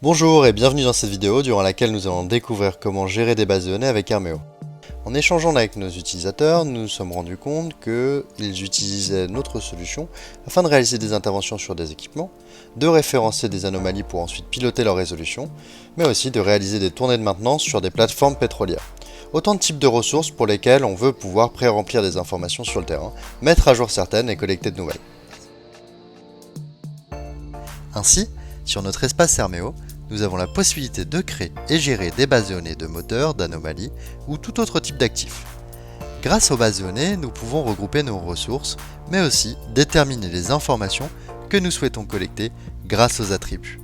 Bonjour et bienvenue dans cette vidéo durant laquelle nous allons découvrir comment gérer des bases de données avec Hermeo. En échangeant avec nos utilisateurs, nous nous sommes rendus compte qu'ils utilisaient notre solution afin de réaliser des interventions sur des équipements, de référencer des anomalies pour ensuite piloter leur résolution, mais aussi de réaliser des tournées de maintenance sur des plateformes pétrolières. Autant de types de ressources pour lesquelles on veut pouvoir pré-remplir des informations sur le terrain, mettre à jour certaines et collecter de nouvelles. Ainsi, sur notre espace Hermeo, nous avons la possibilité de créer et gérer des bases de données de moteurs, d'anomalies ou tout autre type d'actifs. Grâce aux bases de données, nous pouvons regrouper nos ressources, mais aussi déterminer les informations que nous souhaitons collecter grâce aux attributs.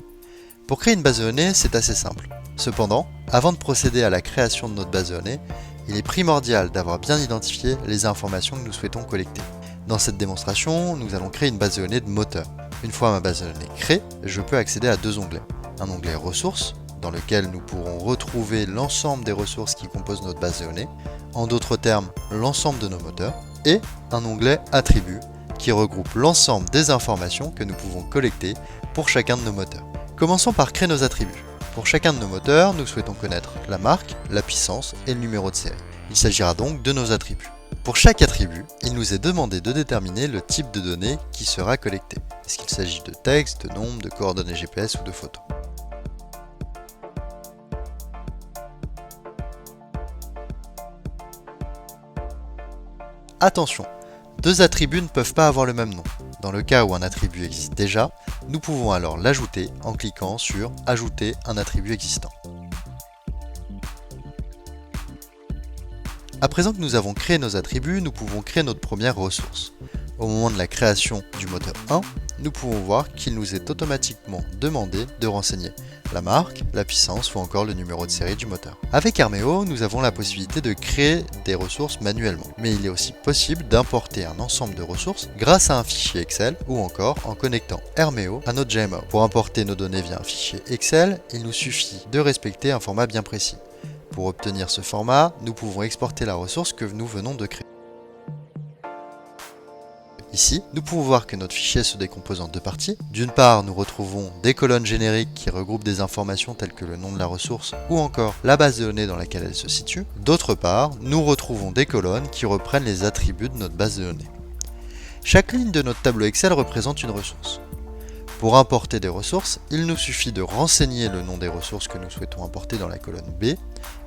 Pour créer une base de données, c'est assez simple. Cependant, avant de procéder à la création de notre base de données, il est primordial d'avoir bien identifié les informations que nous souhaitons collecter. Dans cette démonstration, nous allons créer une base de données de moteur. Une fois ma base de données créée, je peux accéder à deux onglets. Un onglet ressources, dans lequel nous pourrons retrouver l'ensemble des ressources qui composent notre base de données, en d'autres termes, l'ensemble de nos moteurs, et un onglet attributs, qui regroupe l'ensemble des informations que nous pouvons collecter pour chacun de nos moteurs. Commençons par créer nos attributs. Pour chacun de nos moteurs, nous souhaitons connaître la marque, la puissance et le numéro de série. Il s'agira donc de nos attributs. Pour chaque attribut, il nous est demandé de déterminer le type de données qui sera collecté. Est-ce qu'il s'agit de texte, de nombre, de coordonnées GPS ou de photos? Attention, deux attributs ne peuvent pas avoir le même nom. Dans le cas où un attribut existe déjà, nous pouvons alors l'ajouter en cliquant sur « Ajouter un attribut existant ». À présent que nous avons créé nos attributs, nous pouvons créer notre première ressource. Au moment de la création du moteur 1, nous pouvons voir qu'il nous est automatiquement demandé de renseigner la marque, la puissance ou encore le numéro de série du moteur. Avec Hermeo, nous avons la possibilité de créer des ressources manuellement, mais il est aussi possible d'importer un ensemble de ressources grâce à un fichier Excel ou encore en connectant Hermeo à notre GMO. Pour importer nos données via un fichier Excel, il nous suffit de respecter un format bien précis. Pour obtenir ce format, nous pouvons exporter la ressource que nous venons de créer. Ici, nous pouvons voir que notre fichier se décompose en deux parties. D'une part, nous retrouvons des colonnes génériques qui regroupent des informations telles que le nom de la ressource ou encore la base de données dans laquelle elle se situe. D'autre part, nous retrouvons des colonnes qui reprennent les attributs de notre base de données. Chaque ligne de notre tableau Excel représente une ressource. Pour importer des ressources, il nous suffit de renseigner le nom des ressources que nous souhaitons importer dans la colonne B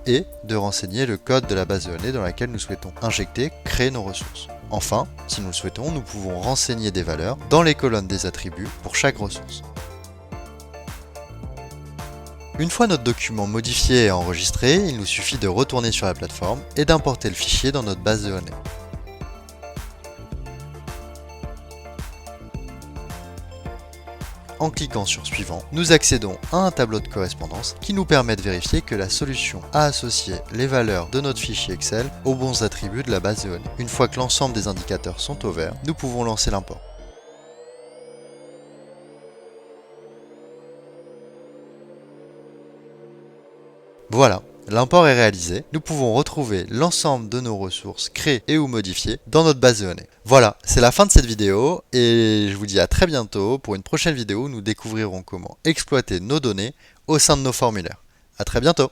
et de renseigner le code de la base de données dans laquelle nous souhaitons injecter, créer nos ressources. Enfin, si nous le souhaitons, nous pouvons renseigner des valeurs dans les colonnes des attributs pour chaque ressource. Une fois notre document modifié et enregistré, il nous suffit de retourner sur la plateforme et d'importer le fichier dans notre base de données. En cliquant sur Suivant, nous accédons à un tableau de correspondance qui nous permet de vérifier que la solution a associé les valeurs de notre fichier Excel aux bons attributs de la base de données. Une fois que l'ensemble des indicateurs sont au vert, nous pouvons lancer l'import. Voilà, l'import est réalisé. Nous pouvons retrouver l'ensemble de nos ressources créées et ou modifiées dans notre base de données. Voilà, c'est la fin de cette vidéo et je vous dis à très bientôt pour une prochaine vidéo où nous découvrirons comment exploiter nos données au sein de nos formulaires. À très bientôt!